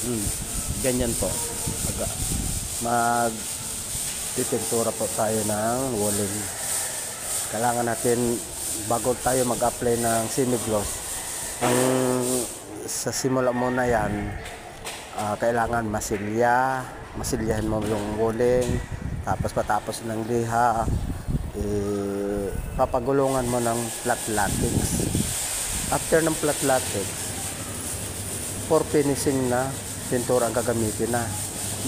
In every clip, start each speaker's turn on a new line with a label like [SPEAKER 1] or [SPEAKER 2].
[SPEAKER 1] Mm, ganyan po. Mag pipintura po tayo ng walling. Kailangan natin bago tayo mag-apply ng semi-gloss. Ang sa simula muna yan, kailangan masilyahin mo yung walling. Tapos patapos ng liha, papagulungan mo ng flat latex. After ng flat latex, for finishing na pintura ang gagamitin na.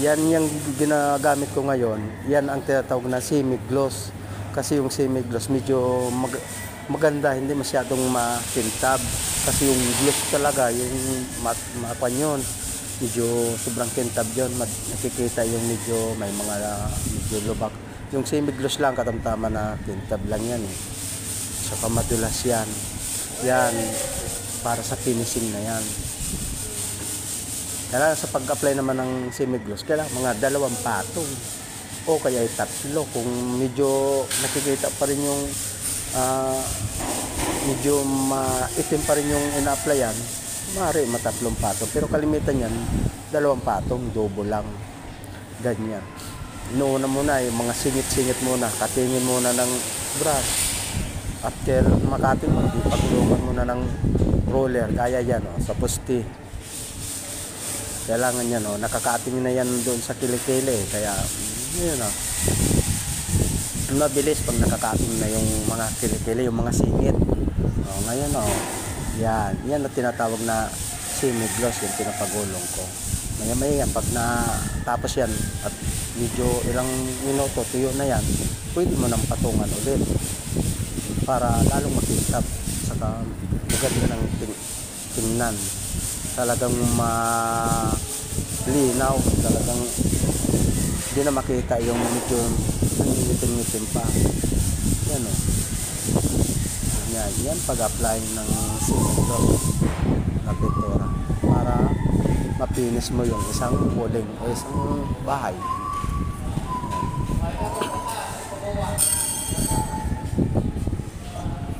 [SPEAKER 1] Yan yung ginagamit ko ngayon. Yan ang tinatawag na semi-gloss. Kasi yung semi-gloss medyo maganda, hindi masyadong makintab. Kasi yung gloss talaga, yung mapan yun, medyo sobrang kintab yun. Nakikita yung medyo may mga medyo lubak. Yung semi-gloss lang, katamtama na kintab lang yan eh. Saka madulas yan. Yan, para sa finishing na yan. Kailangan sa pag-apply naman ng semi-gloss, kailangan mga 2 patong o kaya 3 kung medyo nakikita pa rin yung medyo maitim pa rin yung ina-applyan, maaari 3 patong, pero kalimitan yan 2 patong, double lang, ganyan. Inuuna muna yung mga singit-singit muna, katingin muna ng brush. After makating mo, pagulungan muna ng roller, kaya yan sa pusti. Kailangan yan nakakating na yan doon sa kilikili, kaya yun mabilis pag nakakating na yung mga kilikili, yung mga singit. Ngayon yan na tinatawag na semi-gloss, yung pinapagulong ko. Maya pag natapos yan at medyo ilang minuto tuyo na yan, pwede mo nang patungan ulit para lalong makintab, saka maganda ng tingnan. Talagang malinaw, talagang hindi na makita yung medyo nangingitim-ngitim pa. Yan pag-apply ng semi-gloss na pintura para mapinis mo yung isang walling o isang bahay. Yan.